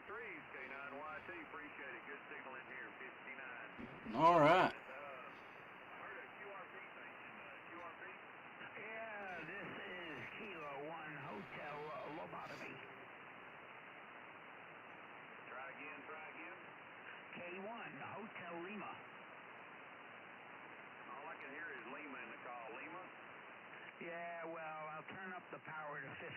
trees, K9YT. Appreciate it. Good signal in here, 59. All right. I heard a QRP station. QRP? Yeah, this is Kilo 1 Hotel Lobotomy. Try again, try again. K1 Hotel Lima. All I can hear is Lima in the call. Lima? Yeah, well, I'll turn up the power to 15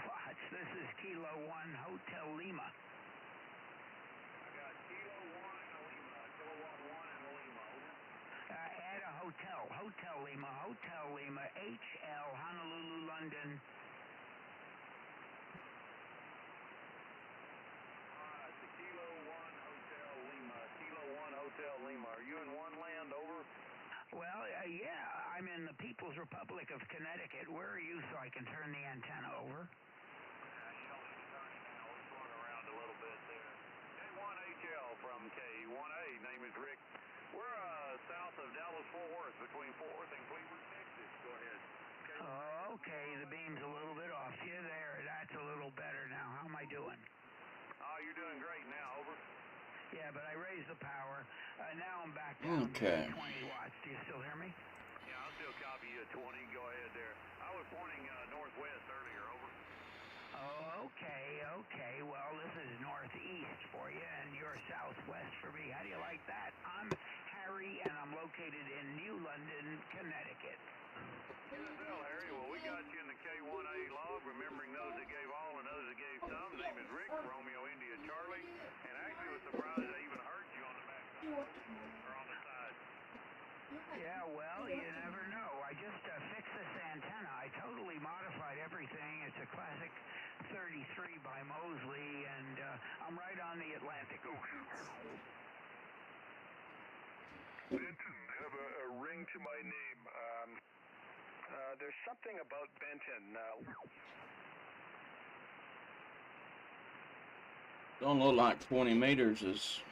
watts. This is Kilo 1 Hotel Lima. I got Kilo 1 and Lima. Kilowatt 1 and Lima. Over. Add a hotel. Hotel Lima. Hotel Lima. HL Honolulu, London. It's the Kilo 1 Hotel Lima. Kilo 1 Hotel Lima. Are you in one land? Over? Well, yeah, I'm in the People's Republic of Connecticut. Where are you so I can turn the antenna over? You don't need to turn it now. We're going around a little bit there. K1HL from K1A. Name is Rick. We're south of Dallas-Fort Worth, between Fort Worth and Cleveland, Texas. Go ahead. Oh, okay, the beam's a little bit off. You there, that's a little better now. How am I doing? Oh, you're doing great now. Over. Yeah, but I raised the power. Now I'm back down to 20 watts. Do you still hear me? Yeah, I'll still copy you at 20. Go ahead there. I was pointing northwest earlier. Over. Oh, okay. Well, this is northeast for you, and you're southwest for me. How do you like that? I'm Harry, and I'm located in New London, Connecticut. QSL, Harry. Well, we got you in the K1A log, remembering those that gave all and others that gave some. Name is Rick, Romeo India Charlie, and actually was surprised I even heard you on the back side, or on the side. Yeah, well, you never know. I just fixed this antenna. I totally modified everything. It's a classic 33 by Mosley, and I'm right on the Atlantic Ocean. Benton, have a ring to my name. There's something about Benton. Don't look like 20 meters is.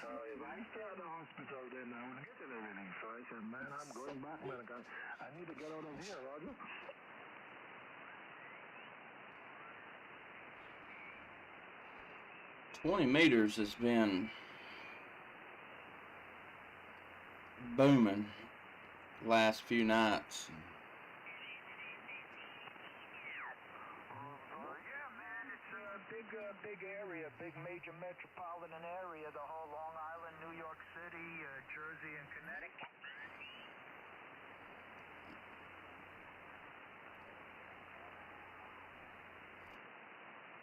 So if I stay at the hospital, then I will get everything. So I said, man, I'm going back, man. I need to get out of here, Roger. 20 meters has been booming last few nights. Yeah, man, it's a big area, big major metropolitan area, the whole Long Island, New York City, Jersey, and Connecticut.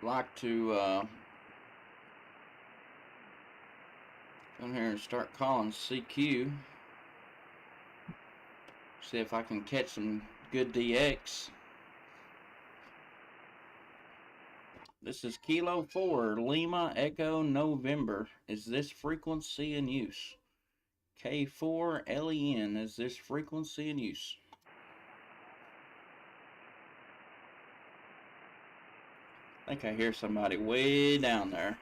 Like to come here and start calling CQ. See if I can catch some good DX. This is Kilo 4, Lima Echo November. Is this frequency in use? K4 LEN, is this frequency in use? I think I hear somebody way down there.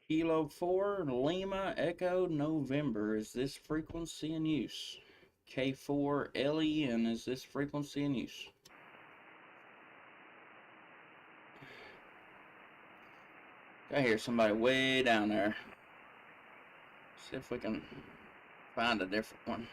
Kilo 4, Lima Echo November, is this frequency in use? K4 LEN, is this frequency in use? I hear somebody way down there. See if we can find a different one.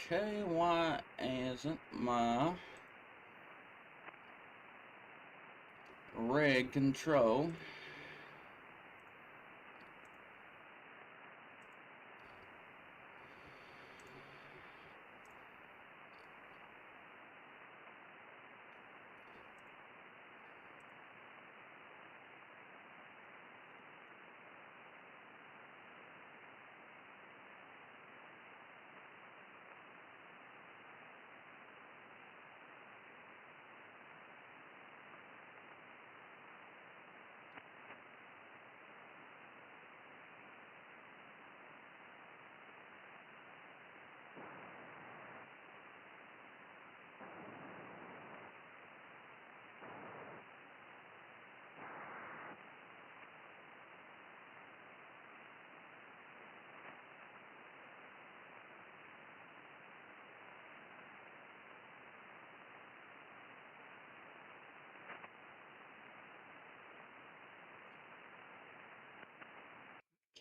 Okay, why isn't my red control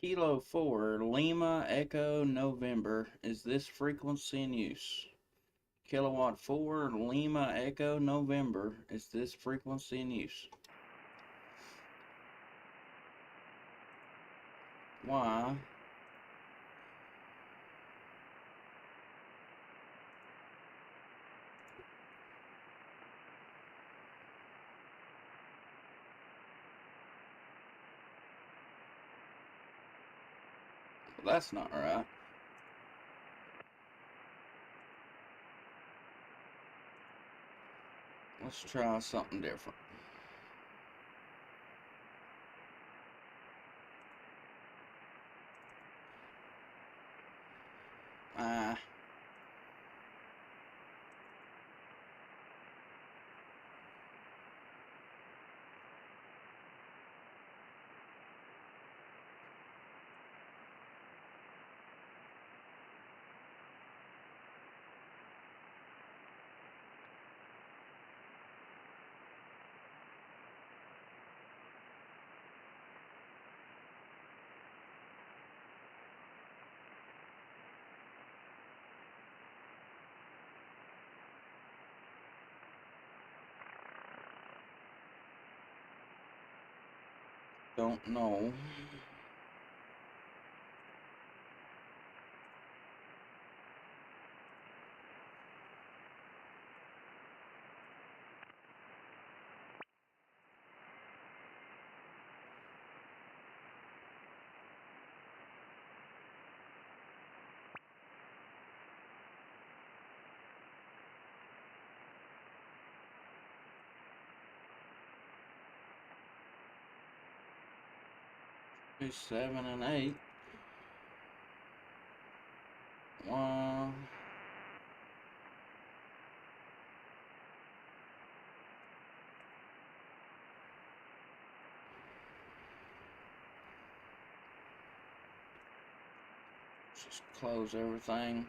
Kilo 4, Lima Echo November. Is this frequency in use? Kilowatt 4, Lima Echo November. Is this frequency in use? Why? That's not right. Let's try something different. Ah. Don't know. Be 7 and 8. Wow. Just close everything.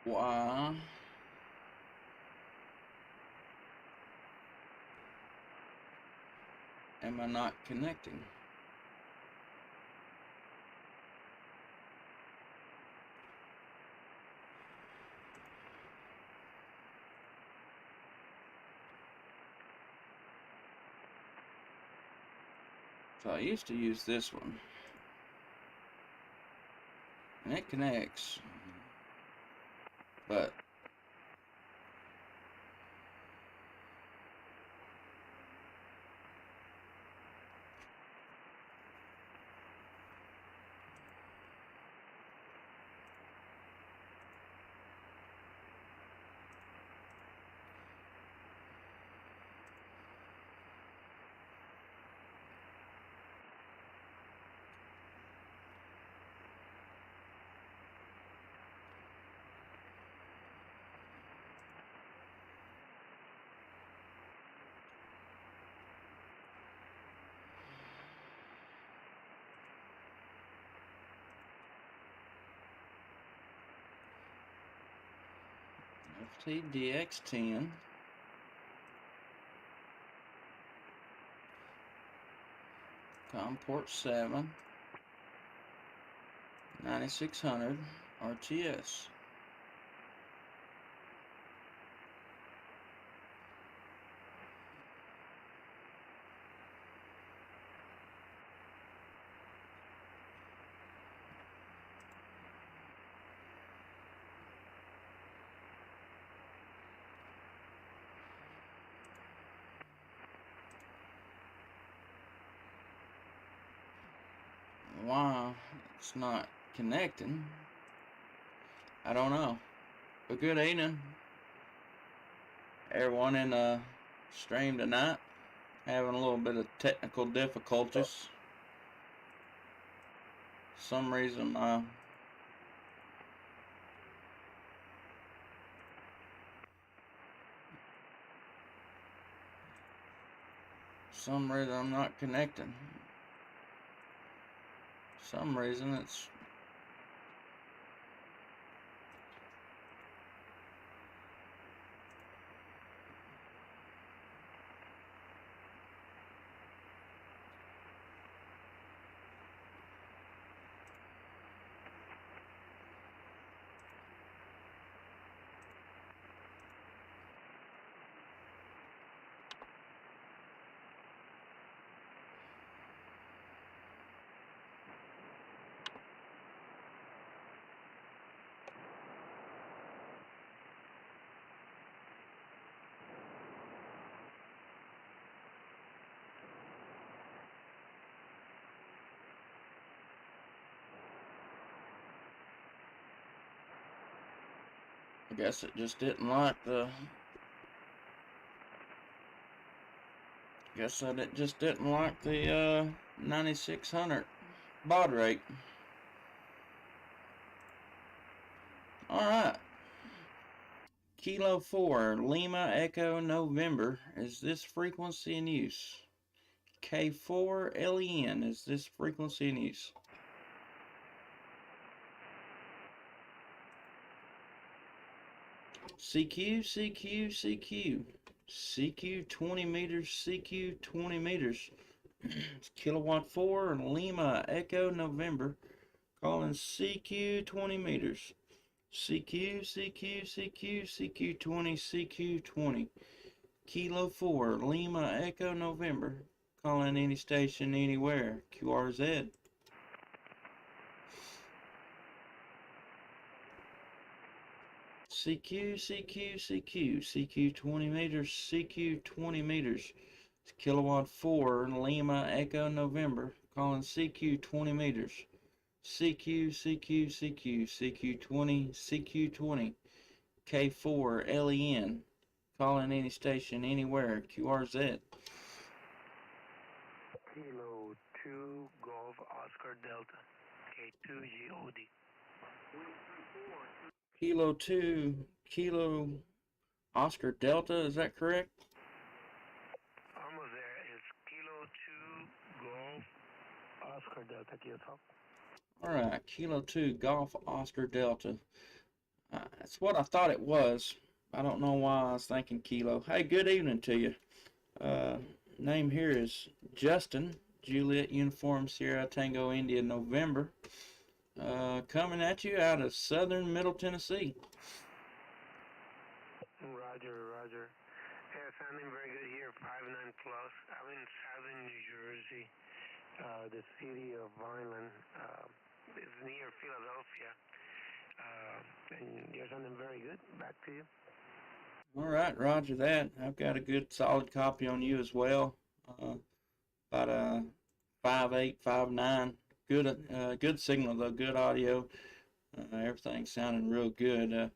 Why am I not connecting? So I used to use this one, and it connects, but FTDX10. COM port 7. 9600 RTS. why it's not connecting. I don't know. But good evening, everyone in the stream tonight. Having a little bit of technical difficulties. Some reason I'm not connecting. Some reason it's I guess it just didn't like the. Guess that it just didn't like the 9600 baud rate. All right. Kilo 4 Lima Echo November. Is this frequency in use? K4 LEN. Is this frequency in use? CQ, CQ, CQ. CQ 20 meters, CQ 20 meters. It's kilowatt 4 Lima Echo November. Calling CQ 20 meters. CQ, CQ, CQ, CQ 20, CQ 20. Kilo 4 Lima Echo November. Calling any station anywhere. QRZ. CQ, CQ, CQ, CQ 20 meters, CQ 20 meters. It's kilowatt 4 Lima Echo November. Calling CQ 20 meters. CQ, CQ, CQ, CQ 20, CQ 20. K4 LEN. Calling any station anywhere. QRZ. Kilo 2 Golf Oscar Delta. K2 GOD. Kilo 2 Kilo Oscar Delta. Is that correct? Almost there. It's Kilo 2 Golf Oscar Delta. Kilo top. Alright, Kilo 2 Golf Oscar Delta. That's what I thought it was. I don't know why I was thinking Kilo. Hey, good evening to you. Name here is Justin. Juliet Uniform Sierra Tango India November. Coming at you out of southern Middle Tennessee. Roger. Yeah, sounding very good here, 5-9 plus. I'm in southern New Jersey, the city of Vineland. It's near Philadelphia. And you're sounding very good. Back to you. All right, roger that. I've got a good solid copy on you as well. About a 5.8, 5.9. Good signal though, good audio. Everything's sounding real good.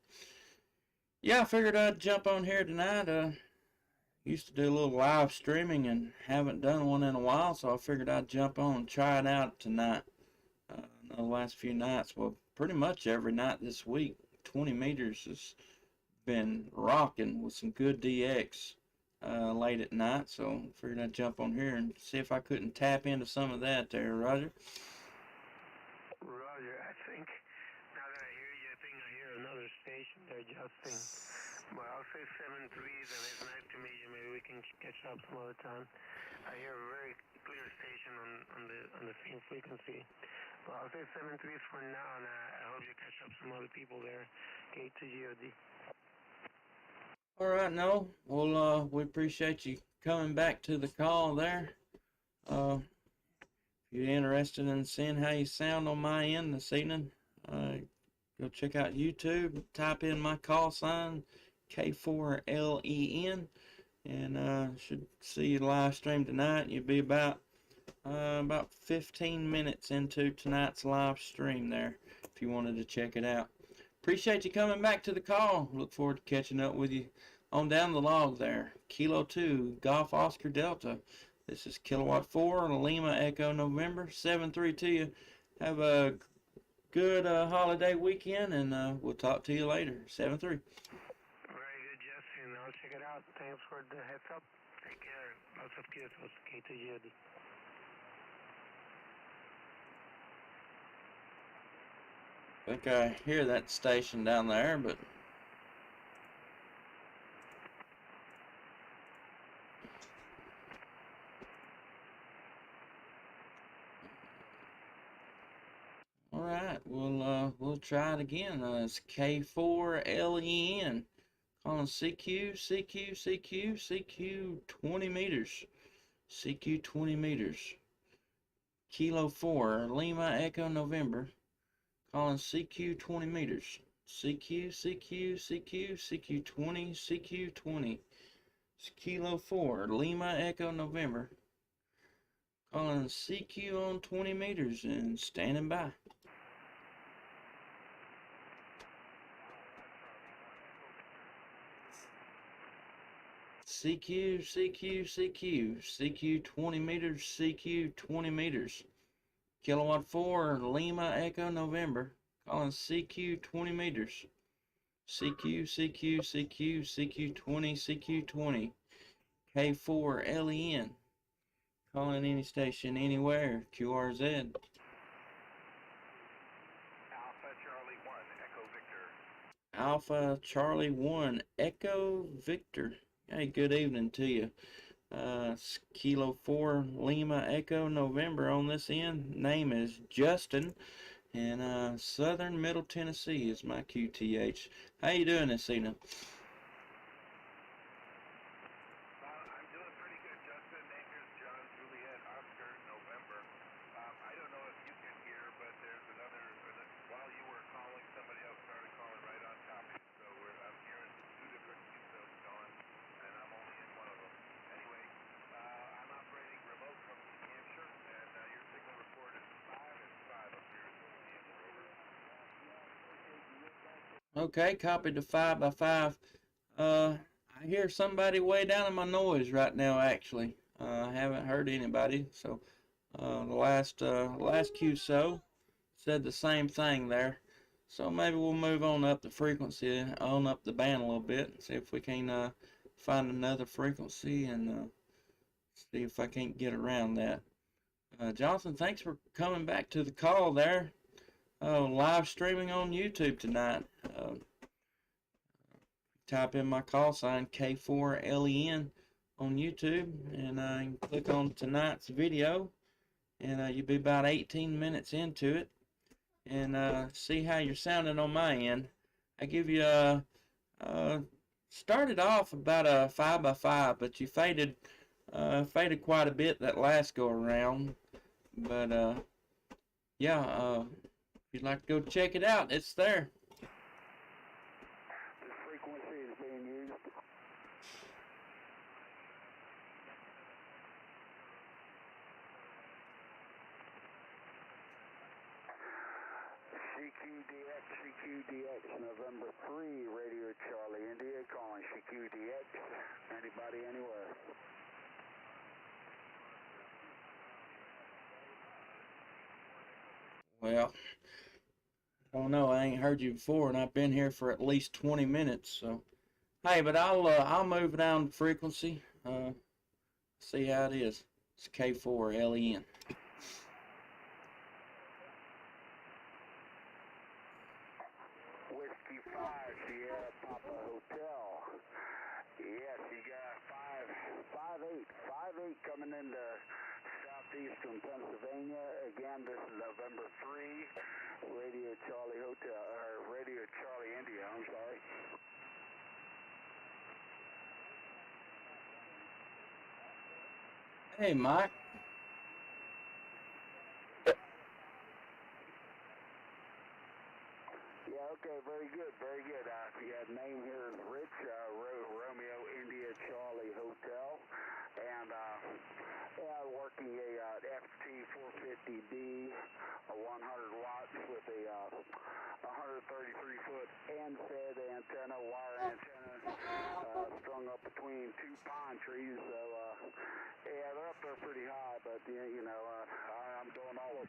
Yeah, I figured I'd jump on here tonight. Used to do a little live streaming and haven't done one in a while, so I figured I'd jump on and try it out tonight. The last few nights, well, pretty much every night this week, 20 meters has been rocking with some good DX late at night, so I figured I'd jump on here and see if I couldn't tap into some of that there, Roger. Roger, I think, now that I hear you, I think I hear another station there, Justin. Well, I'll say 7.3s, and it's nice to meet you. Maybe we can catch up some other time. I hear a very clear station on the same frequency. Well, I'll say 7.3s for now, and I hope you catch up some other people there. K2GOD. All right, no. Well, we appreciate you coming back to the call there. If you're interested in seeing how you sound on my end this evening, go check out YouTube, type in my call sign, K4LEN, and should see you live stream tonight. You'll be about about 15 minutes into tonight's live stream there, if you wanted to check it out. Appreciate you coming back to the call. Look forward to catching up with you on down the log there. Kilo 2, Golf Oscar Delta. This is Kilowatt 4, Lima Echo November 7-3 to you. Have a good holiday weekend, and we'll talk to you later. 7-3. Very good, Justin. I'll check it out. Thanks for the heads up. Take care. Lots of kisses. K2J. I think I hear that station down there, but all right, we'll try it again. It's K4LEN, calling CQ 20 meters, CQ 20 meters, Kilo 4 Lima Echo November, calling CQ 20 meters, CQ 20, CQ 20, it's Kilo 4 Lima Echo November, calling CQ on 20 meters and standing by. CQ 20 meters, CQ 20 meters. Kilowatt 4, Lima Echo November, calling CQ 20 meters. CQ 20, CQ 20. K4LEN, calling any station, anywhere, QRZ. Alpha Charlie 1, Echo Victor. Hey, good evening to you. It's Kilo 4 Lima Echo November on this end. Name is Justin, and Southern Middle Tennessee is my QTH. How you doing this evening? I'm doing pretty good, Justin. Name is John Juliet Oscar November. I don't know if you can hear, but there's while you were calling, somebody else started calling right on top of you. So I'm hearing two different QSOs going, and I'm only in one of them. Anyway, I'm operating remote from New Hampshire, and your signal report is 5 and 5 up here in New Hampshire. Over. Okay, copy to 5 by 5. I hear somebody way down in my noise right now, actually. I haven't heard anybody, so the last QSO said the same thing there. So maybe we'll move on up the frequency, on up the band a little bit, see if we can find another frequency and see if I can't get around that. Jonathan, thanks for coming back to the call there. Live streaming on YouTube tonight. Type in my call sign K4LEN on YouTube, and click on tonight's video, and you'll be about 18 minutes into it, and see how you're sounding on my end. I give you started off about a 5 by 5, but you faded quite a bit that last go around. But yeah, if you'd like to go check it out, it's there. This frequency is being used. CQDX, November 3, Radio Charlie India, calling CQDX. Anybody, anywhere? Well, I don't know. I ain't heard you before, and I've been here for at least 20 minutes. So, hey, but I'll move down frequency. See how it is. It's K4LEN. Whiskey 5, Sierra Papa Hotel. Yes, you got 5-8 coming into southeastern Pennsylvania. Again, this is November 3, Radio Charlie Hotel, or Radio Charlie India, I'm sorry. Hey, Mike. Yeah, okay, very good, very good. Yeah, name here is Rich, Romeo India Charlie Hotel, and yeah, working a F2 550D, a 100 watts with a 133-foot end-fed antenna, wire antenna, strung up between two pine trees. So, yeah, they're up there pretty high, but, you know, I'm doing all of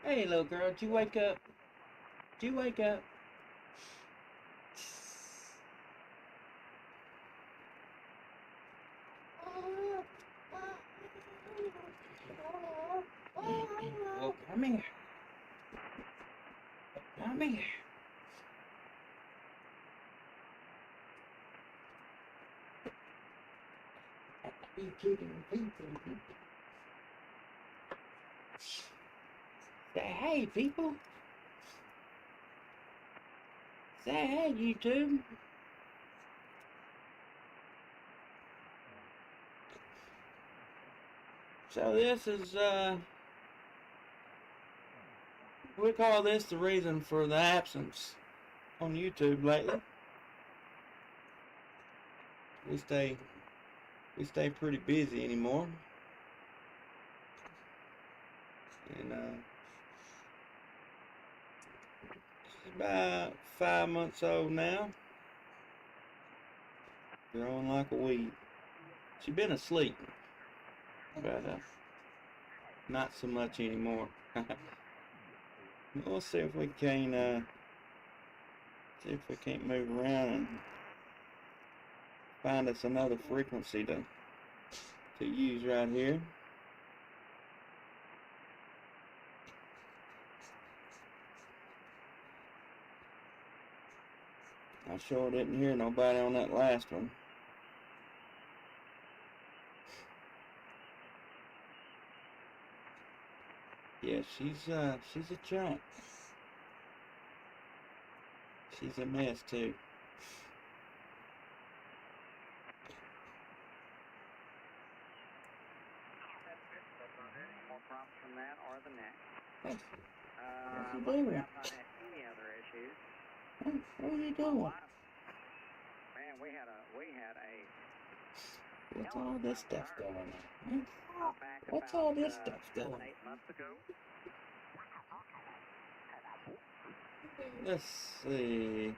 Hey, little girl, did you wake up? Did you wake up? Well, come here. Come here. Say hey, people. Say hey, YouTube. So this is, we call this the reason for the absence on YouTube lately. We stay pretty busy anymore. And, she's about 5 months old now. Growing like a weed. She's been asleep. But, not so much anymore. We'll see if we can, move around and find us another frequency to use right here. I sure didn't hear nobody on that last one. Yeah, she's a chunk. She's a mess too. more prompts from that or the next. What's he We doing? have not had any other issues. What are you doing? Man, we had a What's all this stuff going on? Huh? back What's about, all this stuff 7, going 8 months ago. on? Let's see.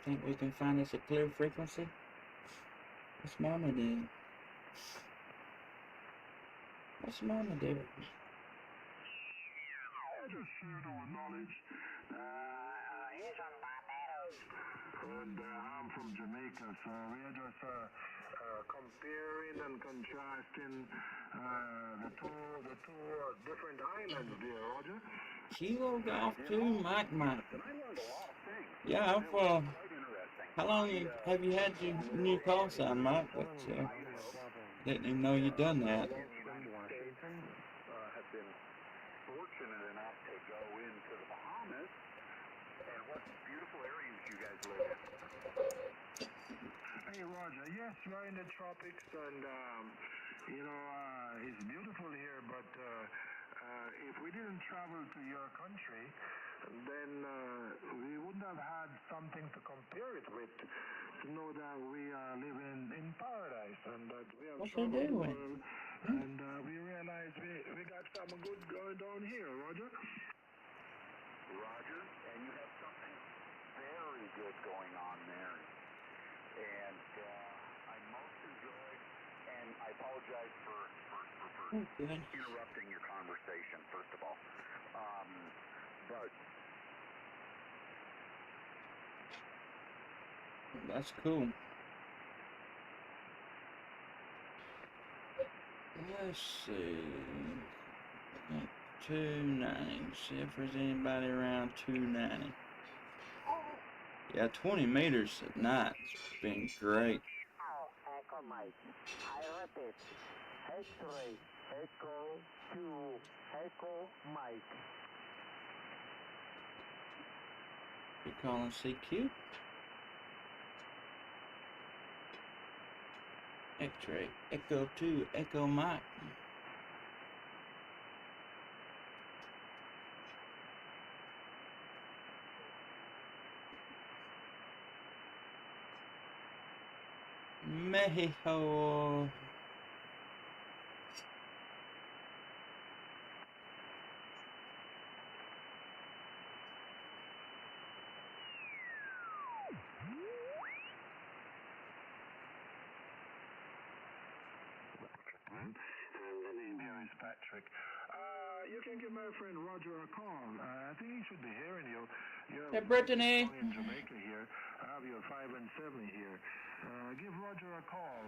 Think we can find us a clear frequency? What's Mama doing? What's Mama doing? Just shared our knowledge. He's on Barbados. And I'm from Jamaica, so we're just comparing and contrasting the two different islands there, Roger. Kilo Golf 2 Mike. And I learned a lot of things. Yeah, It was quite interesting. how long have you had your new call sign, Mike? But, didn't even know you'd done that. In the United States, have been fortunate enough to go into the Bahamas. And what beautiful areas you guys live in. Hey, Roger, yes, we're in the tropics, and, it's beautiful here, but if we didn't travel to your country, then we wouldn't have had something to compare it with to know that we are living in paradise and that we have What's he traveled the doing? world, and we realize we got something good going down here, Roger. Roger, and you have something very good going on there. And I most enjoyed, and I apologize for Good. interrupting your conversation, first of all. But That's cool. Let's see. 290. See if there's anybody around 290. Yeah, 20 meters at night's been great. Echo Mike. I repeat. X-ray. Echo 2. Echo Mike. You calling CQ? X-ray, Echo 2, Echo Mike. Mexico. And the name here is Patrick. You can give my friend Roger a call. I think he should be hearing you. You're Hey, Brittany. in Jamaica here. I have your 5 and 7 here. Give Roger a call.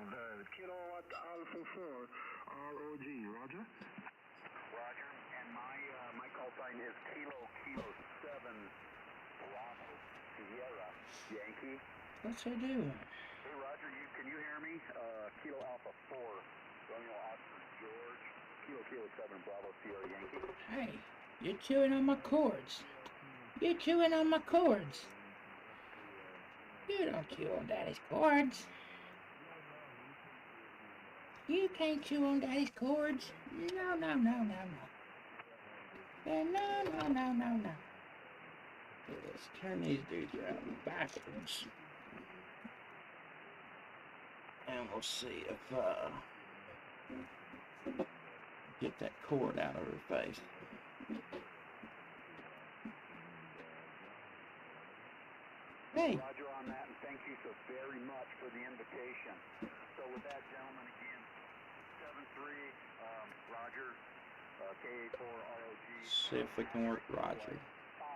Kilowatt Alpha 4 ROG. Roger? Roger, and my call sign is Kilo 7 Bravo Sierra Yankee. What's he doing? Hey Roger, can you hear me? Kilo Alpha 4 Romeo Oscar George Kilo 7 Bravo Sierra Yankee. Hey, you're chewing on my cords. You're chewing on my cords. You don't chew on Daddy's cords. You can't chew on Daddy's cords. No, no, no, no, no. Yeah, no, no, no, no, no. Let's turn these dudes around backwards. And we'll see if, get that cord out of her face. Hey. Roger on that, and thank you so very much for the invitation. So with that, gentlemen, again, 7-3, Roger, KA4 ROG. See if we can work Roger. 5,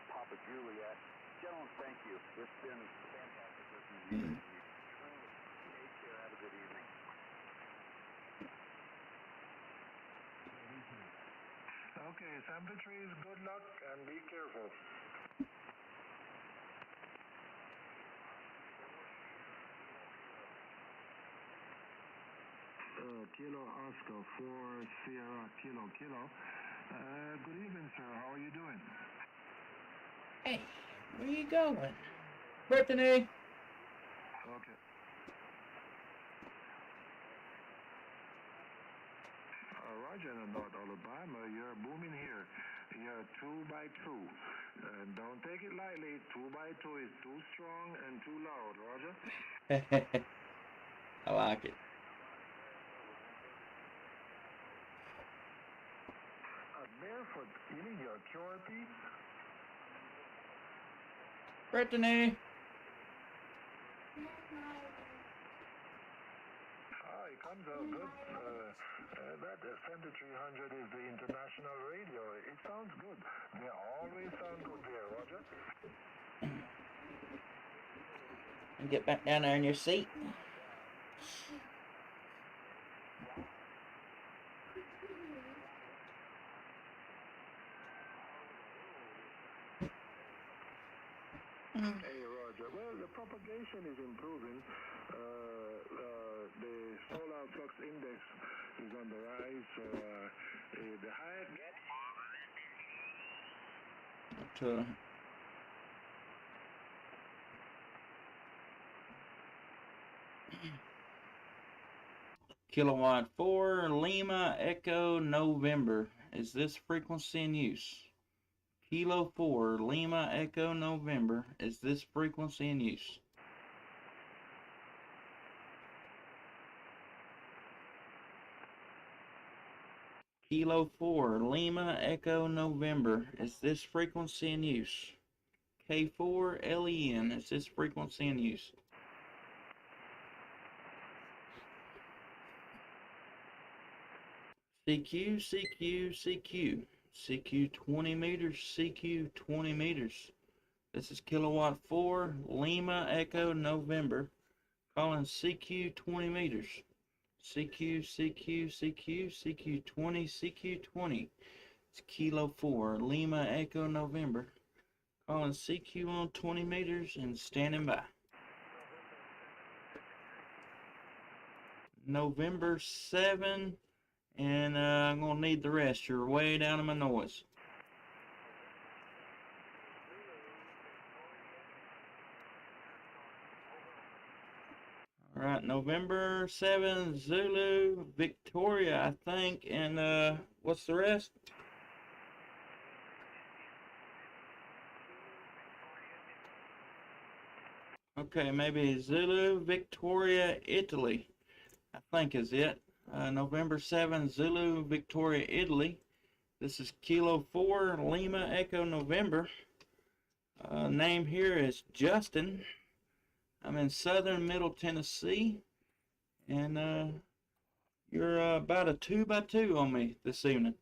Papa Juliet. Gentlemen, thank you. It's been fantastic listening to you. Truly, take care. Have a good evening. Okay, sample trees, good luck and be careful. Kilo Oscar 4 Sierra Kilo. Good evening, sir. How are you doing? Hey, where you going? Brittany! Okay. Roger, in North Alabama, you're booming here. You're 2 by 2. And don't take it lightly. 2 by 2 is too strong and too loud, Roger. I like it. Barefoot, you mean your cure piece? Brittany! It comes out good. That Center 300 is the international radio. It sounds good. They always sound good there, Roger. And get back down there in your seat. Hey, Roger. Well, the propagation is improving. The solar flux index is on the rise. So the higher To Kilowatt 4 Lima Echo November. Is this frequency in use? Kilo 4 Lima Echo November. Is this frequency in use? Kilo 4 Lima Echo November. Is this frequency in use? K4 LEN. Is this frequency in use? CQ, CQ, CQ. CQ 20 meters, CQ 20 meters. This is Kilowatt 4, Lima Echo November. Calling CQ 20 meters. CQ, CQ, CQ, CQ 20, CQ 20. It's Kilo 4, Lima Echo November. Calling CQ on 20 meters and standing by. November 7. And I'm going to need the rest. You're way down in my noise. All right, November 7, Zulu, Victoria, I think, and what's the rest? Okay, maybe Zulu, Victoria, Italy, I think is it. November 7, Zulu, Victoria, Italy. This is Kilo 4, Lima, Echo, November. Name here is Justin. I'm in southern Middle Tennessee, and you're about a 2x2 on me this evening.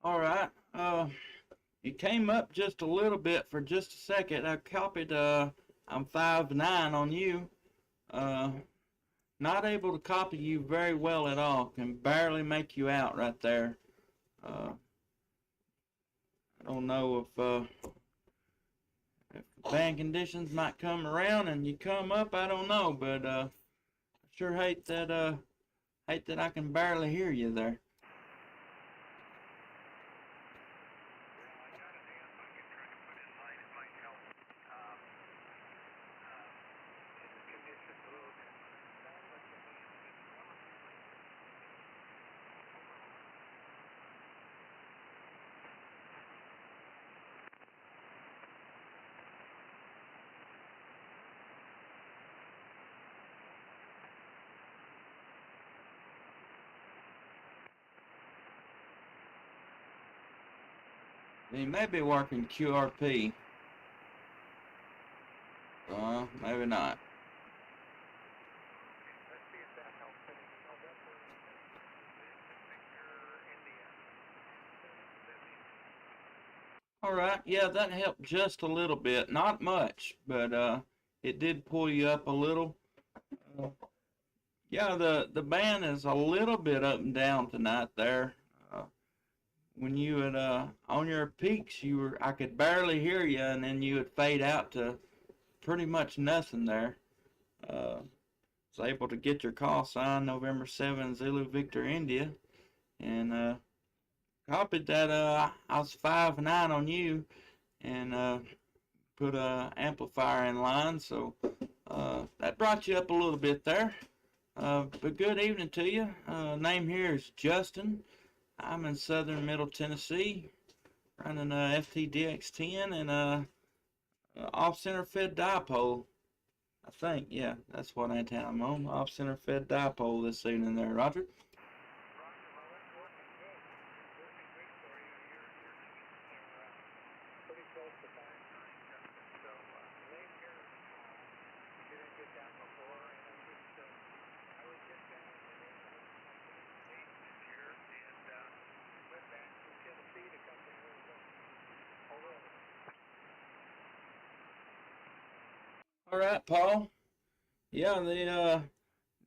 All right. You came up just a little bit for just a second. I copied. I'm 5'9" on you. Not able to copy you very well at all. Can barely make you out right there. I don't know if bad conditions might come around and you come up. I don't know, but I sure hate that I can barely hear you there. He may be working QRP. Maybe not. Alright, yeah, that helped just a little bit. Not much, but it did pull you up a little. Yeah, the band is a little bit up and down tonight there. When you would on your peaks, I could barely hear you, and then you would fade out to pretty much nothing there. Was able to get your call sign, November 7, Zulu Victor India, and copied that I was 5'9" on you, and put a amplifier in line, so that brought you up a little bit there. But good evening to you. Name here is Justin. I'm in southern Middle Tennessee, running FTDX10 and off-center fed dipole. I think, yeah, that's what antenna I'm on. Off-center fed dipole this evening there, Roger. All right, Paul. Yeah,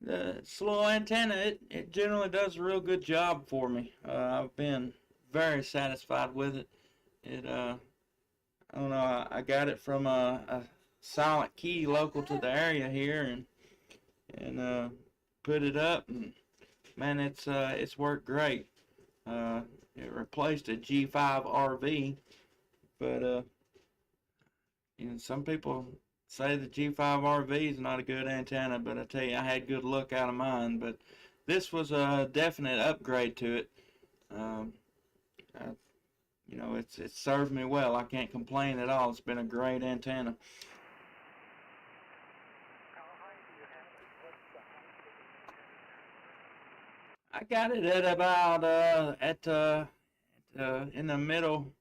the slow antenna, it generally does a real good job for me. I've been very satisfied with it. I don't know, I got it from a Silent Key local to the area here, and put it up, and man, it's worked great. It replaced a G5 RV, but you know, some people say the G5 RV is not a good antenna, but I tell you, I had good luck out of mine. But this was a definite upgrade to it. You know, it's served me well. I can't complain at all. It's been a great antenna. I got it at about in the middle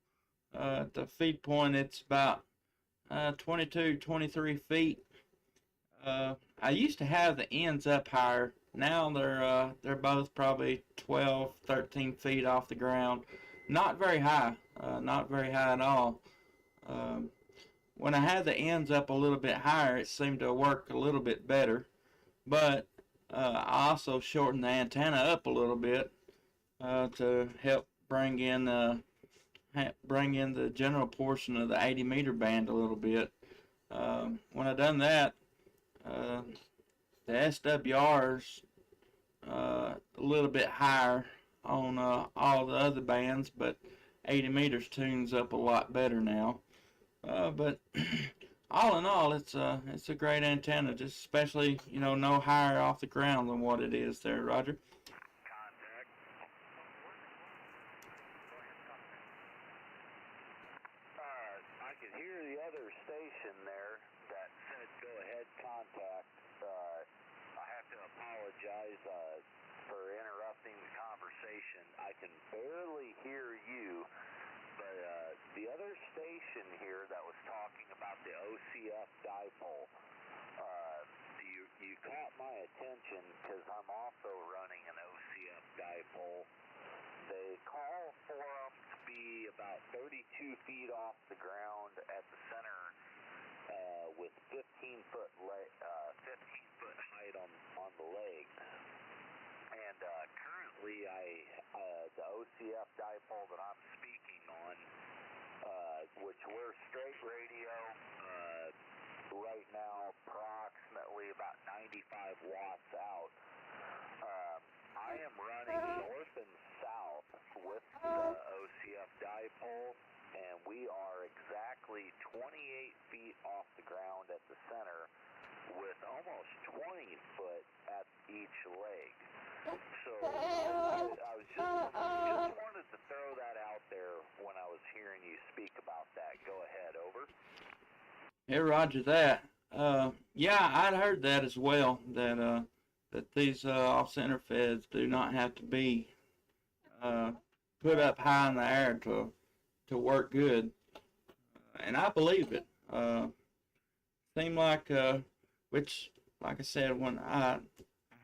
at the feed point. It's about 22, 23 feet. I used to have the ends up higher. Now they're both probably 12, 13 feet off the ground. Not very high. Not very high at all. When I had the ends up a little bit higher, it seemed to work a little bit better. But I also shortened the antenna up a little bit to help bring in the general portion of the 80-meter band a little bit. When I done that, the SWR's a little bit higher on all the other bands, but 80 meters tunes up a lot better now. But all in all, it's a great antenna, just especially, no higher off the ground than what it is there, Roger. Contact. I could hear the other station there that said go ahead contact. I have to apologize for interrupting the conversation. I can barely hear you, but the other station here that was talking about the OCF dipole, you caught my attention because I'm also running an OCF dipole. They call for them to be about 32 feet off the ground at the center with 15-foot height on the legs. And currently, the OCF dipole that I'm speaking on, which we're straight radio, right now approximately about 95 watts out. I am running north and south with the OCF dipole, and we are exactly 28 feet off the ground at the center with almost 20 foot at each leg. So I was just wanted to throw that out there when I was hearing you speak about that. Go ahead, over. Hey, Roger that. Yeah, I'd heard that as well, that these off-center feds do not have to be put up high in the air to work good, and I believe it. Seemed like, which, like I said, when I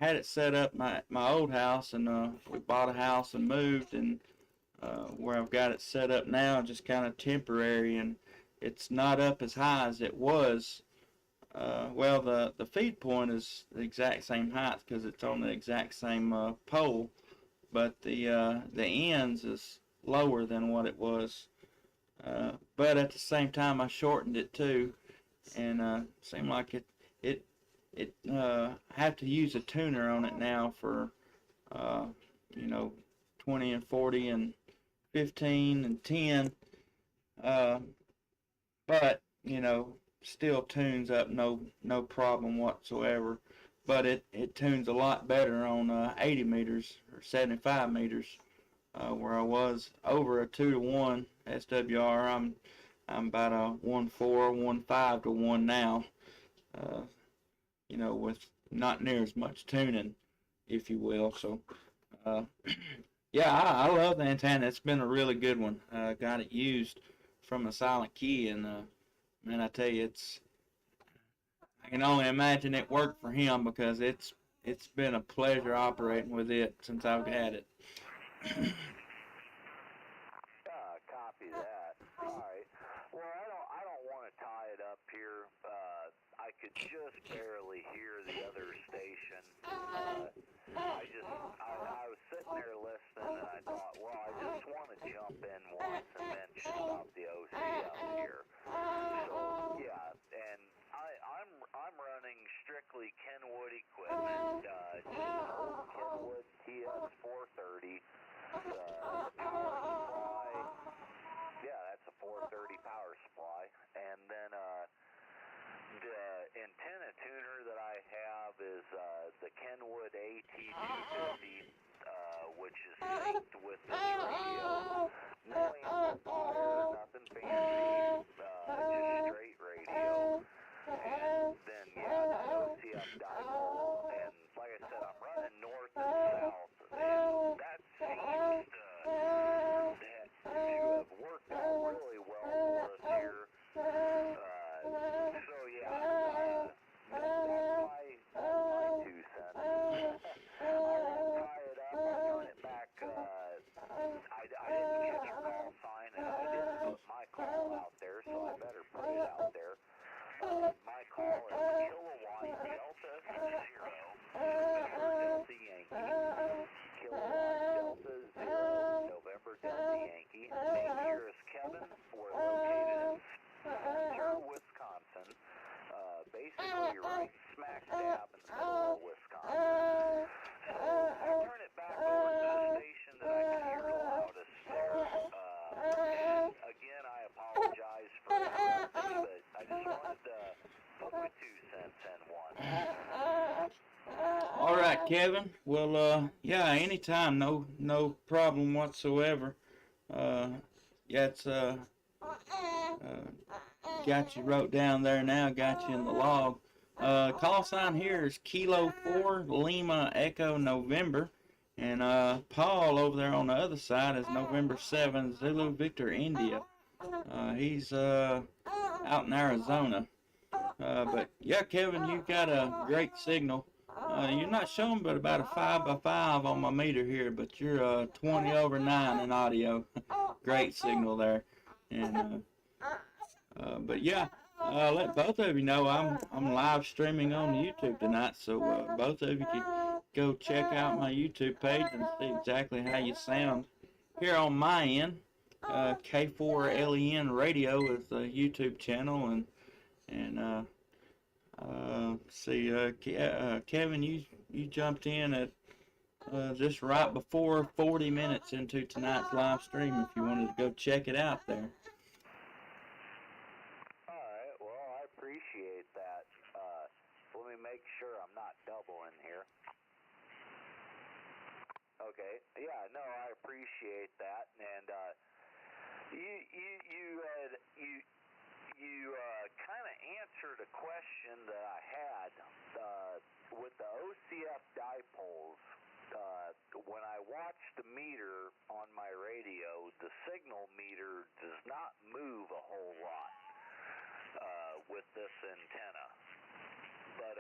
had it set up my old house, and we bought a house and moved, and where I've got it set up now, just kind of temporary, and it's not up as high as it was. Well, the feed point is the exact same height because it's on the exact same pole, but the ends is lower than what it was. But at the same time, I shortened it too, and seemed like it I have to use a tuner on it now for 20 and 40 and 15 and 10. But still tunes up no problem whatsoever. But it tunes a lot better on 80 meters or 75 meters, where I was over a 2-to-1 SWR. I'm about a 1.4, 1.5 to 1 now. With not near as much tuning, if you will. So, yeah, I love the antenna. It's been a really good one. Got it used from a silent key, and man, I tell you, I can only imagine it worked for him because it's been a pleasure operating with it since I've had it. Copy that. All right. Well, I don't want to tie it up here. I could just barely hear the other station. I was sitting there listening, and I thought, well, I just want to jump in once and mention about the OCF here. So yeah, and I'm running strictly Kenwood equipment, just an old Kenwood TS430 power supply. Yeah, that's a 430 power supply, and then the antenna tuner that I have is the Kenwood AT250, which is synced with this radio. No amplifier, nothing fancy, just straight radio. And then, yeah, the OCF dipole. And like I said, I'm running north and south, and that seems to have worked out really well for us here. So yeah, that's my 2 cents. I won't tie it up. I'll turn it back. I didn't catch your call sign, and I didn't put my call out there, so I better put it out there. My call is Kilowatt Delta 0, November Delta Yankee. Kilowatt Delta 0, November Delta All right, Kevin. Well, yeah, anytime, no problem whatsoever. Yeah, it's got you wrote down there now. Got you in the log. Call sign here is Kilo 4 Lima Echo November, and Paul over there on the other side is November 7 Zulu Victor India. He's out in Arizona. But yeah, Kevin, you've got a great signal. You're not showing but about a 5x5 on my meter here, but you're 20 over 9 in audio. Great signal there. And but yeah, let both of you know I'm live streaming on YouTube tonight, so both of you can go check out my YouTube page and see exactly how you sound here on my end. K4LEN Radio is the YouTube channel, and see, Kevin, you jumped in at just right before 40 minutes into tonight's live stream. If you wanted to go check it out there. All right. Well, I appreciate that. Let me make sure I'm not doubling here. Okay. Yeah. No, I appreciate that, and you kind of answered a question that I had with the OCF dipoles. When I watch the meter on my radio, the signal meter does not move a whole lot with this antenna. But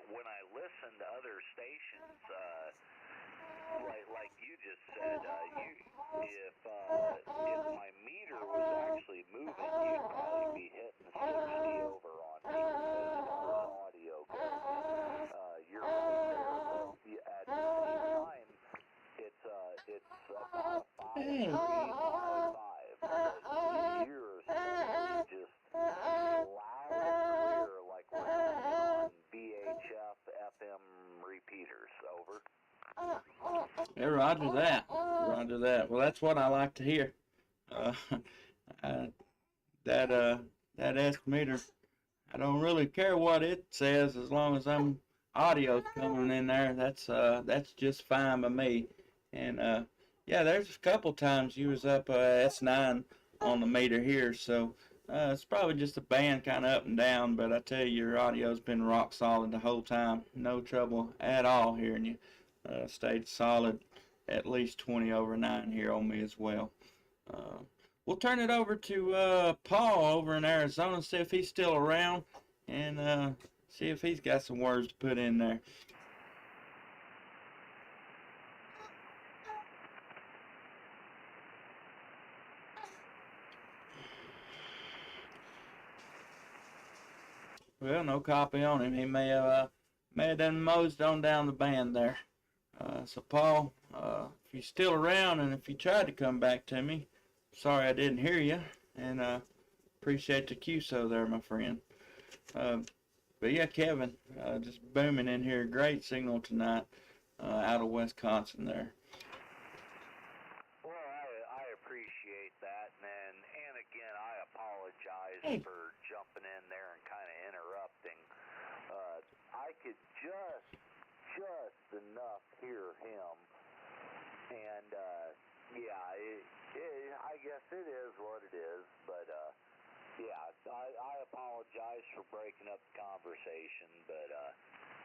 when I listen to other stations, like you just said, if my meter was actually moving, you'd probably be hitting 60 over on me as far as audio goes. You're right there, but at the same time, it's about a 5.3, 5.5. But your signal is just loud and clear, like we're on VHF FM repeaters. Over. Yeah, roger that. Roger that. Well, that's what I like to hear. That estimator, I don't really care what it says as long as I'm audio's coming in there. That's just fine by me. And yeah, there's a couple times you was up S9 on the meter here, so it's probably just a band kind of up and down. But I tell you, your audio's been rock solid the whole time. No trouble at all hearing you. Stayed solid, at least 20 over 9 here on me as well. We'll turn it over to Paul over in Arizona, see if he's still around, and see if he's got some words to put in there. Well, no copy on him. He may have done mosed on down the band there. So Paul, if you're still around and if you tried to come back to me, sorry I didn't hear you, and appreciate the QSO there, my friend. But yeah, Kevin, just booming in here. Great signal tonight out of Wisconsin there. Well, I appreciate that, and again, I apologize for jumping in there and kind of interrupting. I could just enough hear him, and yeah, I guess it is what it is, but yeah, I apologize for breaking up the conversation, but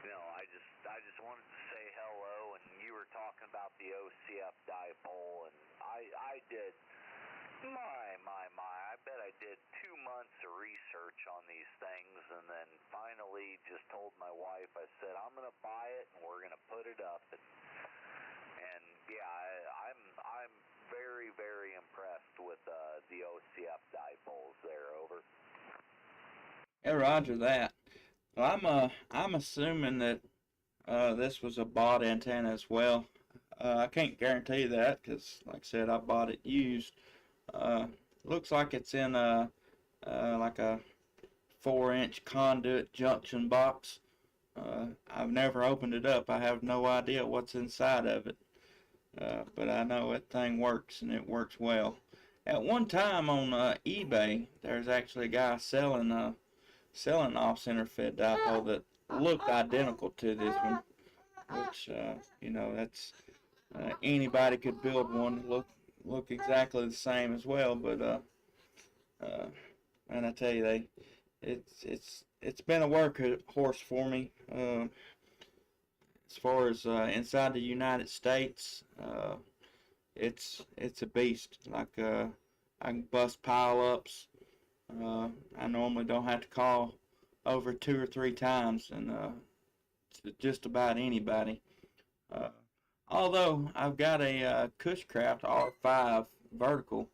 you know, I just wanted to say hello, and you were talking about the OCF dipole, and I did I bet I did 2 months of research on these things, and then finally just told my wife, I said, I'm going to buy it and we're going to put it up, and yeah, I'm very, very impressed with the OCF dipoles there. Over. Yeah, roger that. Well, I'm assuming that this was a bought antenna as well. I can't guarantee that because, like I said, I bought it used. Looks like it's in like a 4-inch conduit junction box. I've never opened it up. I have no idea what's inside of it. But I know that thing works, and it works well. At one time on eBay, there's actually a guy selling an off-center fed dipole that looked identical to this one, which, you know, that's, anybody could build one that look exactly the same as well, but, and I tell you, it's been a workhorse for me. As far as inside the United States, it's a beast. Like I can bust pile-ups. I normally don't have to call over 2 or 3 times, and to just about anybody. Although I've got a Cushcraft R5 vertical,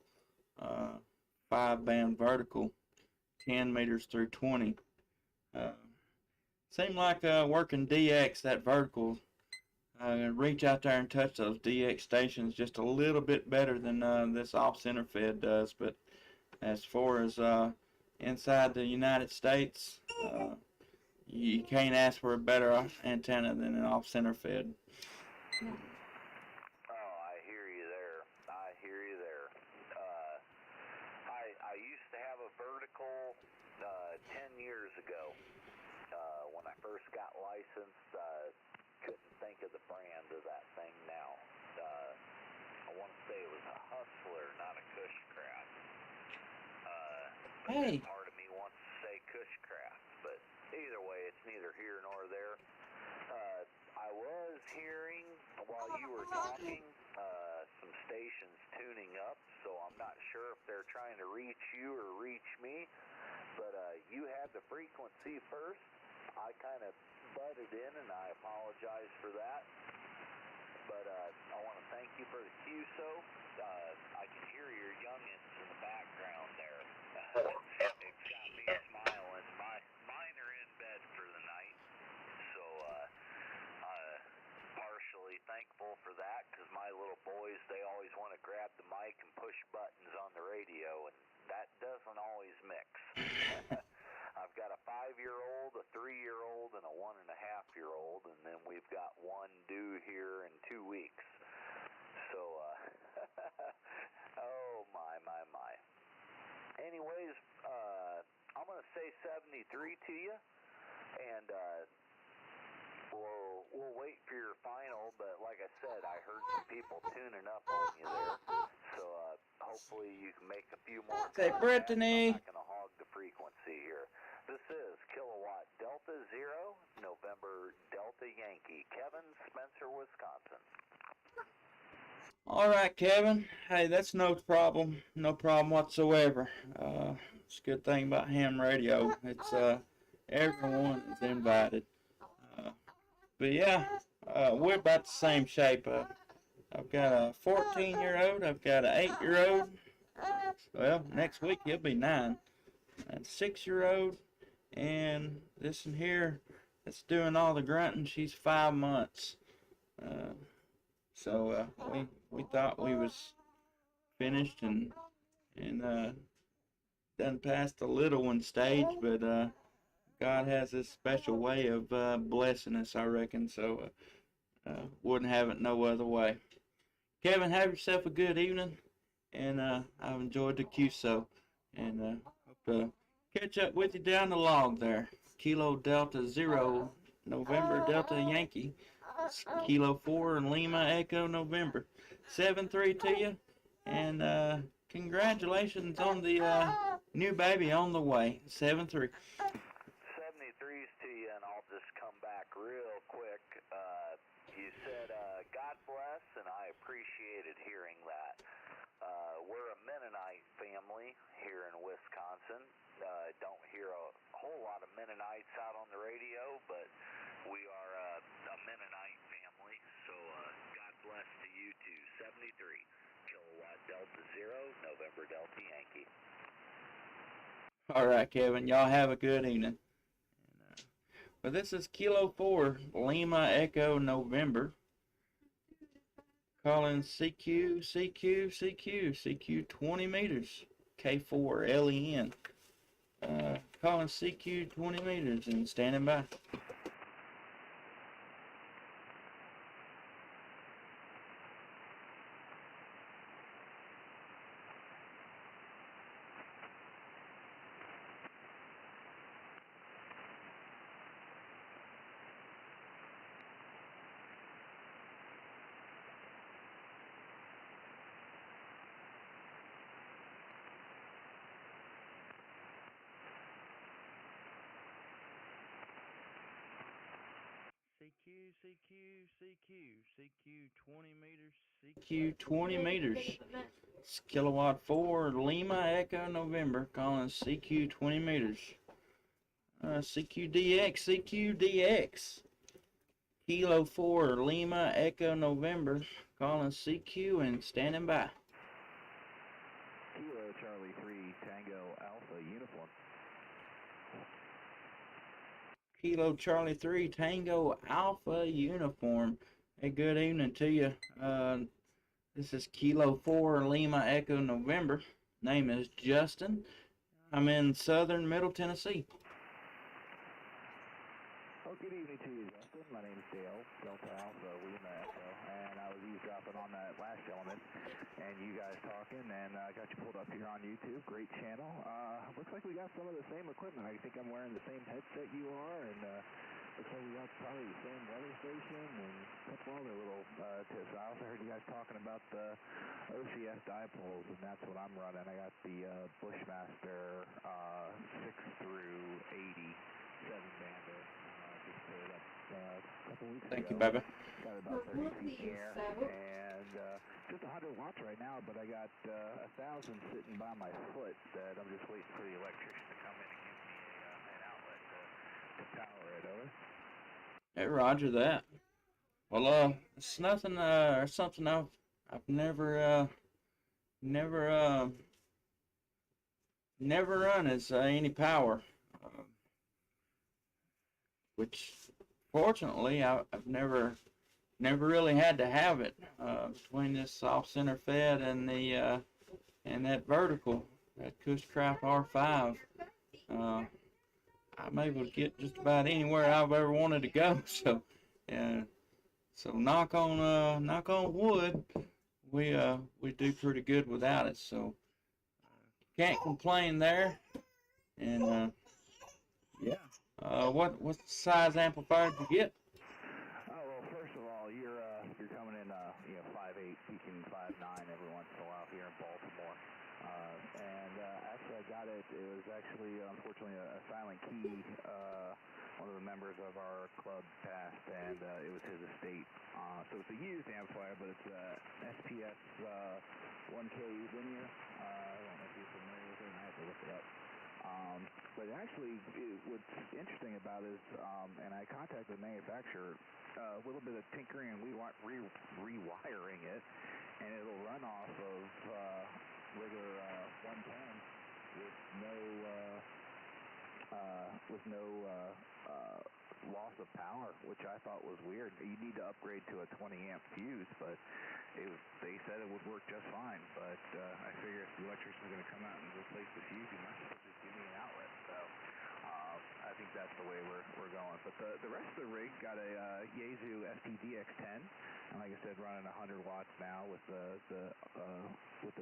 5-band vertical, 10 meters through 20. Seemed like working DX, that vertical, reach out there and touch those DX stations just a little bit better than this off-center fed does. But as far as inside the United States, you can't ask for a better antenna than an off-center fed. Oh, I hear you there. I hear you there. I used to have a vertical 10 years ago. When I first got licensed, couldn't think of the brand of that thing now. I want to say it was a Hustler, not a Cushcraft. Hey. Part of me wants to say Cushcraft, but either way, it's neither here nor there. I was hearing, while you were talking, some stations tuning up, so I'm not sure if they're trying to reach you or reach me, but you had the frequency first. I kind of butted in, and I apologize for that. But I want to thank you for the QSO. I can hear your youngins in the background there. It's got me smiling. Mine are in bed for the night, so partially thankful for that, because my little boys, they always want to grab the mic and push buttons on the radio, and that doesn't always mix. I've got a 5-year-old, a 3-year-old, and a 1.5-year-old, and then we've got one due here in 2 weeks. So, oh my. Anyways, I'm going to say 73 to you, and we'll wait for your final, but like I said, I heard some people tuning up on you there, so hopefully you can make a few more. Say, Brittany. I'm not going to hog the frequency here. This is Kilowatt Delta 0, November Delta Yankee, Kevin, Spencer, Wisconsin. All right, Kevin. Hey, that's no problem. No problem whatsoever. It's a good thing about ham radio. It's everyone is invited. But yeah, we're about the same shape. I've got a 14-year-old. I've got an 8-year-old. Well, next week he'll be 9. And 6-year-old. And this in here that's doing all the grunting, she's 5 months. So we thought we was finished and done past the little one stage, but God has this special way of blessing us, I reckon. So wouldn't have it no other way. Kevin, have yourself a good evening, and I've enjoyed the QSO, and hope to catch up with you down the log there. Kilo Delta 0, November Delta Yankee. Kilo 4 and Lima Echo November. 7-3 to you, and congratulations on the new baby on the way. 7-3. 73s to you, and I'll just come back real quick. You said, God bless, and I appreciated hearing that. We're a Mennonite family here in Wisconsin. Don't hear a whole lot of Mennonites out on the radio, but we are a Mennonite family, so God bless to you too. 73, Kilowatt Delta 0, November Delta Yankee. All right, Kevin, y'all have a good evening. Well, this is Kilo 4, Lima Echo November. Calling CQ 20 meters, K4 LEN. Calling CQ 20 meters and standing by. CQ 20 meters, CQ 20 meters. It's kilowatt 4, Lima Echo November, calling CQ 20 meters. CQDX. Kilo 4, Lima Echo November, calling CQ and standing by. Kilo Charlie 3 Tango Alpha Uniform. Kilo Charlie 3 Tango Alpha Uniform. Hey, good evening to you. This is Kilo 4 Lima Echo November. Name is Justin. I'm in southern Middle Tennessee. Oh, good evening to you, Justin. My name is Dale, Delta Alpha Lima Echo, and I was eavesdropping on that last element, and you guys talking, and I got you pulled up here on YouTube. Great channel. Looks like we got some of the same equipment. I think I'm wearing the same headset you are, and looks like we got probably the same weather station and a couple other little tips. I also heard you guys talking about the OCS dipoles, and that's what I'm running. I got the Bushmaster 6 through 80 7-bander. Just put it up a couple weeks ago. Thank you, baby. Got about 30 feet in the air, and just 100 watts right now, but I got 1,000 sitting by my foot that I'm just waiting for the electrician to come in and give me an outlet to power it. Over. Hey, Roger that. Well, it's nothing, something I've never run as any power, which fortunately I've never really had to have it between this off center fed and the and that vertical, that Cushcraft R5. I'm able to get just about anywhere I've ever wanted to go. So, so knock on wood, we do pretty good without it. So can't complain there. And yeah, what size amplifier did you get? Oh well, first of all, you're coming in 5'8", peaking 5'9" every once in a while here in Baltimore. And actually, I got it. It was actually, unfortunately, a silent key. One of the members of our club passed, and it was his estate. So it's a used amplifier, but it's a SPS 1K linear. I don't know if you're familiar with it. I have to look it up. But actually, what's interesting about it is, and I contacted the manufacturer, a little bit of tinkering and rewiring it, and it'll run off of regular 110 with no loss of power, which I thought was weird. You need to upgrade to a 20 amp fuse, but they said it would work just fine. But I figure if the electrician's going to come out and replace the fuse, you might as well just give me an outlet. So I think that's the way we're going. But the rest of the rig got a Yaesu FTDX10, and like I said, running 100 watts now with the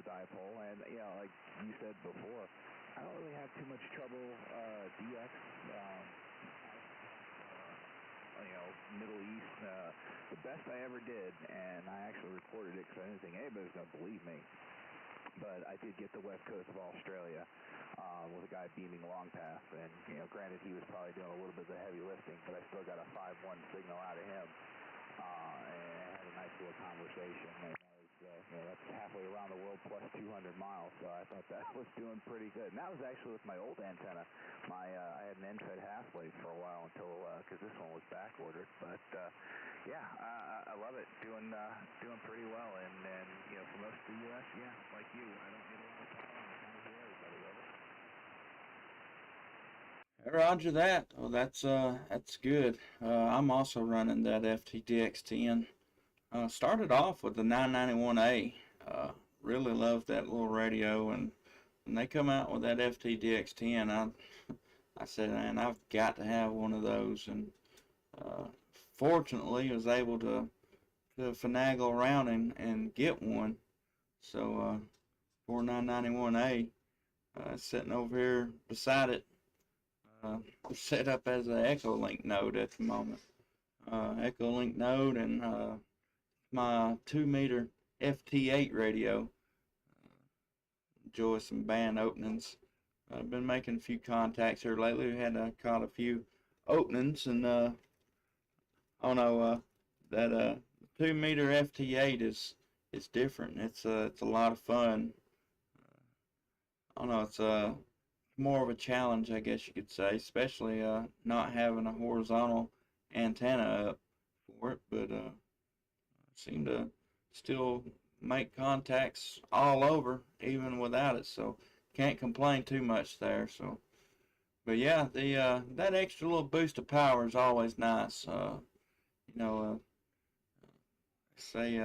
dipole. And like you said before, I don't really have too much trouble DX. Middle East. The best I ever did, and I actually recorded it because I didn't think anybody was going to believe me. But I did get the west coast of Australia with a guy beaming long path, and granted he was probably doing a little bit of the heavy lifting, but I still got a 5-1 signal out of him, and had a nice little conversation. And that's halfway around the world plus 200 miles, so I thought that was doing pretty good. And that was actually with my old antenna. I had an end-fed half-wave for a while until because this one was back ordered. But yeah, I love it. Doing pretty well. And for most of the U.S., yeah, like you, I don't need a lot of power. I kind of hear everybody over. Roger that. Oh, that's good. I'm also running that FTDX10. Started off with the 991A. Really loved that little radio, and when they come out with that FTDX10, I said, man, I've got to have one of those. And fortunately, I was able to finagle around and get one. So for 991A, sitting over here beside it, set up as an Echolink node at the moment. Echolink node and my 2-meter FT8 radio. Enjoy some band openings. I've been making a few contacts here lately. We had caught a few openings, and oh no, that 2-meter FT8 is different. It's a lot of fun. I don't know, it's more of a challenge, I guess you could say, especially not having a horizontal antenna up for it, but seem to still make contacts all over even without it, so can't complain too much there. So, but yeah, the that extra little boost of power is always nice. You know, say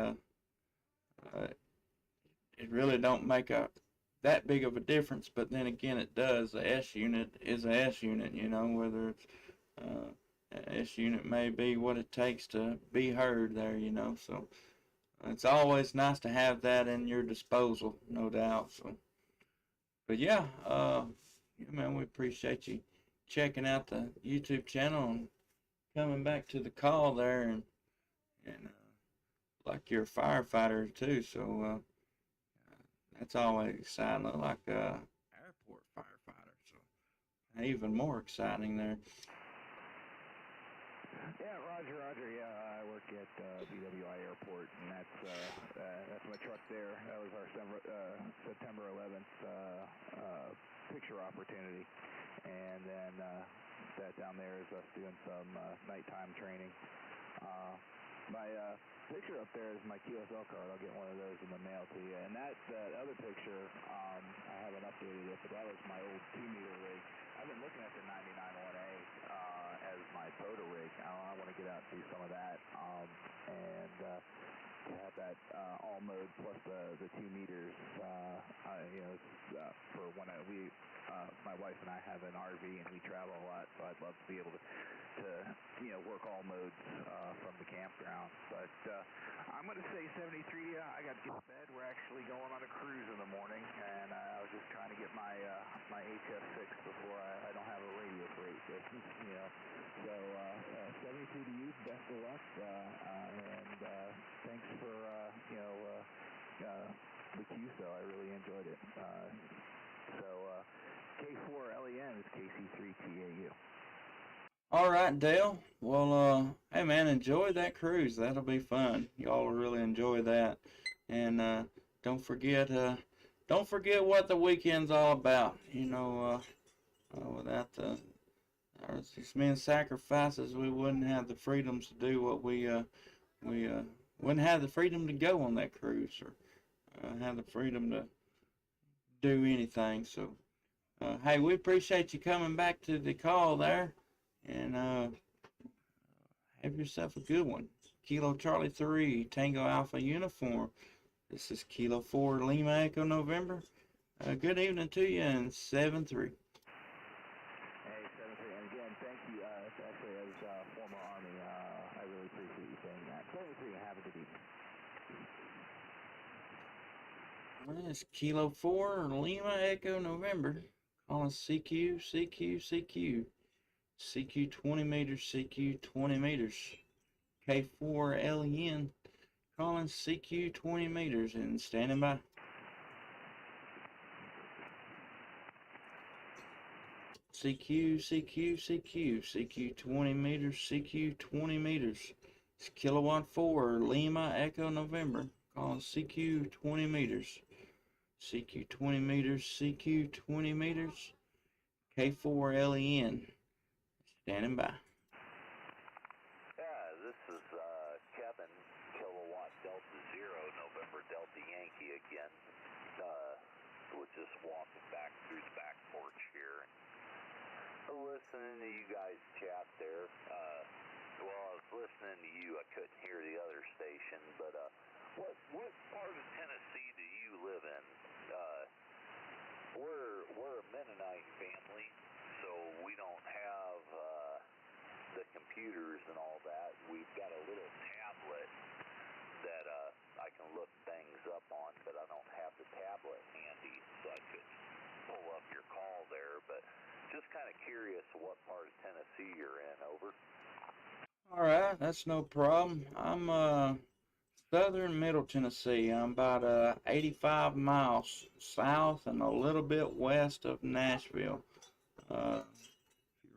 it really don't make that big of a difference, but then again it does. The S unit is a S unit, you know, whether it's S unit may be what it takes to be heard there, you know, so it's always nice to have that in your disposal, no doubt. So, but yeah, man, we appreciate you checking out the YouTube channel and coming back to the call there, and like you're a firefighter too, so that's always exciting. Like airport firefighter, so even more exciting there. Yeah, Roger. Yeah, I work at BWI Airport, and that's my truck there. That was our September 11th picture opportunity, and then that down there is us doing some nighttime training. My picture up there is my QSL card. I'll get one of those in the mail to you. And that other picture, I haven't updated it, but that was my old 2-meter rig. I've been looking at the 99-1A as my photo rig. I want to get out and do some of that, and to have that all mode plus the 2 meters. You know, for when my wife and I have an RV and we travel a lot, so I'd love to be able to you know, work all modes from the campground. But I'm going to say 73. I got to get to bed. We're actually going on a cruise in the morning, and I was just trying to get my my HF fixed before I don't have a radio for 8 distance. You know, so 73 to you. Best of luck, and thanks for you know the QSO. I really enjoyed it. So K4LEN is KC3TAU. All right, Dale. Well, hey man, enjoy that cruise. That'll be fun. Y'all will really enjoy that. And don't forget what the weekend's all about. You know, without these men sacrifices, we wouldn't have the freedoms to do what we wouldn't have the freedom to go on that cruise, or have the freedom to do anything. So, hey, we appreciate you coming back to the call there. And have yourself a good one. Kilo Charlie 3, Tango Alpha Uniform. This is Kilo 4, Lima Echo November. Good evening to you, and 7-3. Hey, 7-3, and again, thank you. Actually, as former Army, I really appreciate you saying that. 7-3, and have a good evening. This is Kilo 4, Lima Echo November. Calling CQ, CQ, CQ. CQ 20 meters, CQ 20 meters. K4LEN, calling CQ 20 meters and standing by. CQ, CQ, CQ, CQ 20 meters, CQ 20 meters. It's Kilowatt 4, Lima Echo November, calling CQ 20 meters. CQ 20 meters, CQ 20 meters. K4LEN. Standing by. Yeah, this is Kevin, Kilowatt Delta Zero, November Delta Yankee again. Was just walking back through the back porch here, listening to you guys chat there. While I was listening to you, I couldn't hear the other station. But what part of Tennessee do you live in? We're a Mennonite family, so we don't have the computers and all that. We've got a little tablet that I can look things up on, but I don't have the tablet handy, so I could pull up your call there. But just kind of curious what part of Tennessee you're in. Over. All right, that's no problem. I'm southern middle Tennessee. I'm about 85 miles south and a little bit west of Nashville. If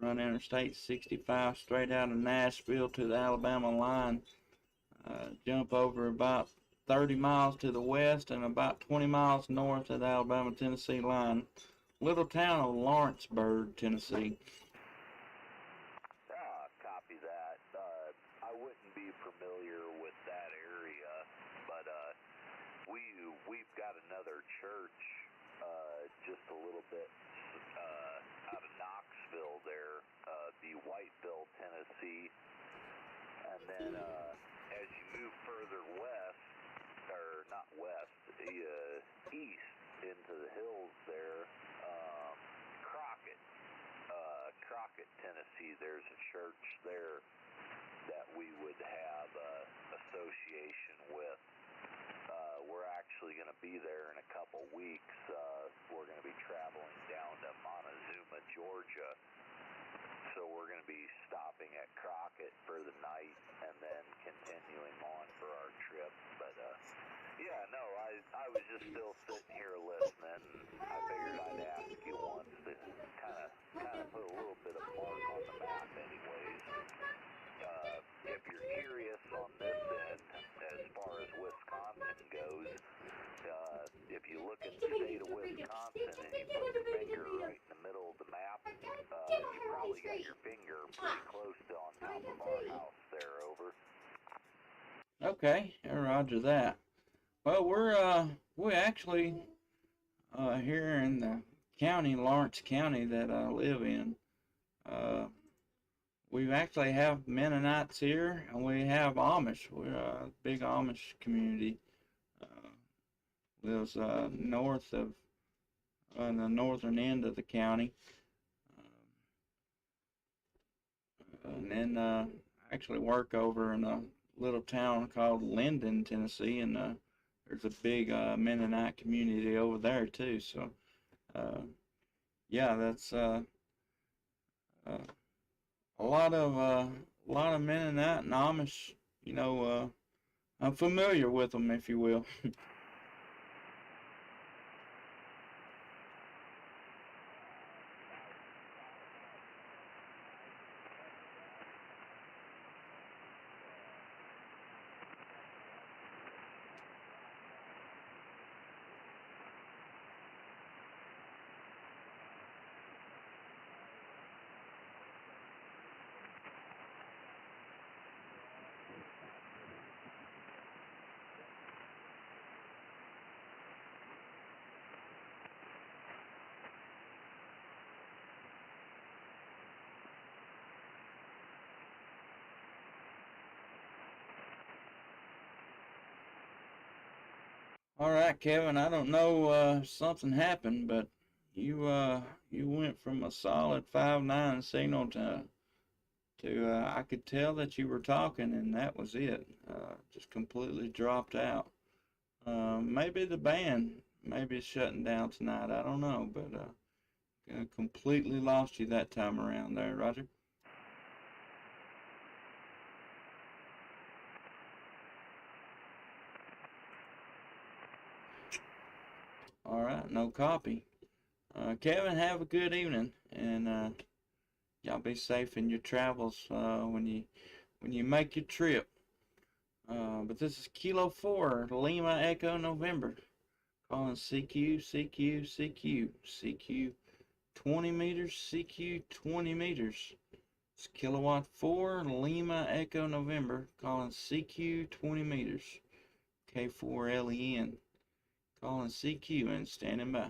you run Interstate 65 straight out of Nashville to the Alabama line. Jump over about 30 miles to the west and about 20 miles north of the Alabama-Tennessee line. Little town of Lawrenceburg, Tennessee. Copy that. I wouldn't be familiar with that area, but we've got another church just a little bit out of Knoxville there, the Whiteville, Tennessee, and then as you move further west, or not west, east into the hills there, Crockett, Tennessee, there's a church there that we would have association with. We're actually going to be there in a couple weeks. We're going to be traveling down to Montezuma, Georgia. So we're going to be stopping at Crockett for the night and then continuing on for our trip. But yeah, no, I was just still sitting here listening, and I figured I'd ask you once to kind of put a little bit of mark on the map anyways. If you're curious on this end, as far as Wisconsin goes, if you look at the state of Wisconsin and you put your finger right in the middle of the map, you probably got your finger pretty close to on top of our house there, over. Okay, roger that. Well, we're actually here in the county, Lawrence County, that I live in. We actually have Mennonites here, and we have Amish. We're a big Amish community. Lives north of, on the northern end of the county. And then I actually work over in a little town called Linden, Tennessee, and there's a big Mennonite community over there too. So, yeah, that's a lot of Mennonite and Amish. You know, I'm familiar with them, if you will. All right, Kevin, I don't know, something happened, but you went from a solid 5.9 signal to I could tell that you were talking, and that was it. Just completely dropped out. Maybe the band, maybe it's shutting down tonight. I don't know, but completely lost you that time around there, Roger. All right, no copy. Kevin, have a good evening, and y'all be safe in your travels when you make your trip. But this is Kilo 4, Lima Echo November, calling CQ, CQ, CQ, CQ 20 meters, CQ 20 meters. It's Kilowatt 4, Lima Echo November, calling CQ 20 meters, K4LEN. Calling CQ and standing by.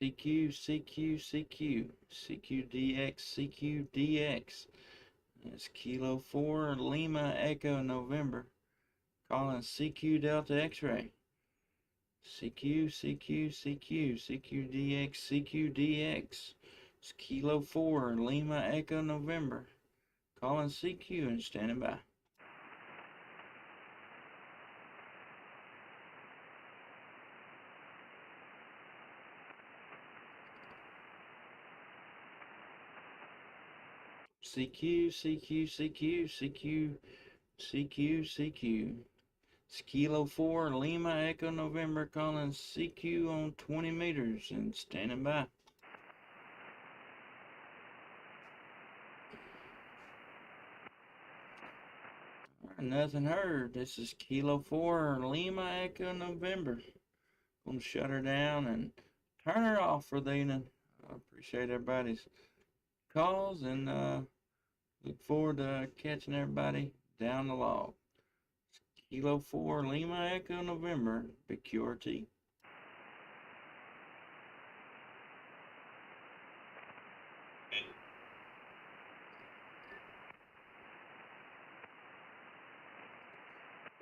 CQ, CQ, CQ, CQDX, CQDX. It's Kilo 4, Lima Echo November. Calling CQ Delta X-Ray. CQ, CQ, CQ, CQDX, CQDX. It's Kilo 4, Lima Echo November. Calling CQ and standing by. CQ, CQ, CQ, CQ, CQ, CQ. It's Kilo 4 Lima Echo November calling CQ on 20 meters and standing by. Nothing heard. This is Kilo 4 Lima Echo November. Gonna shut her down and turn her off for the evening. I appreciate everybody's calls and look forward to catching everybody down the log. Kilo 4 Lima Echo November, big QRT.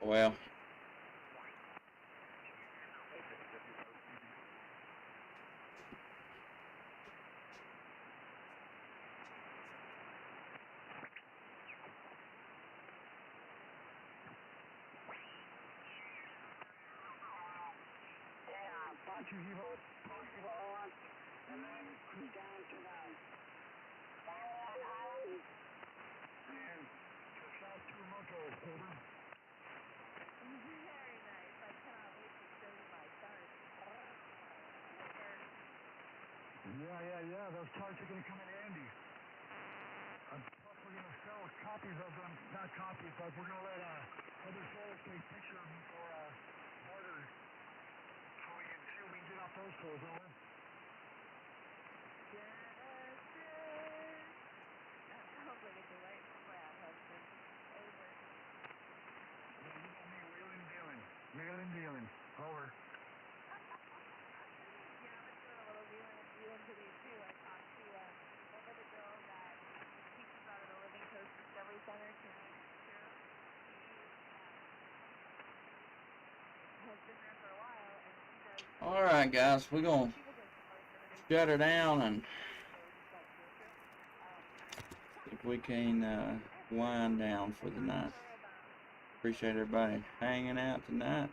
Well, Apache Evo on, and then cruise down to the and just out two locos, Cobra. Very nice. I cannot wait to show you my charts. Yeah. Those charts are going to come in handy. Plus, we're going to sell copies of them. Not copies, but we're going to let other sellers take pictures of them for orders. So we can see what we can get off those tools, over. Sounds like a delight to Brad, husband. Over. You know me, wheeling dealing. Over. Yeah, I was doing a little wheeling and dealing today too. I talked to one of the girls that teaches out of the Living Coast Discovery Center. She has been there for a while, and she does. all right, guys, we're gonna shut her down and see if we can wind down for the night. Appreciate everybody hanging out tonight.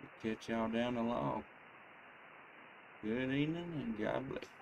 We'll catch y'all down the log. Good evening and God bless.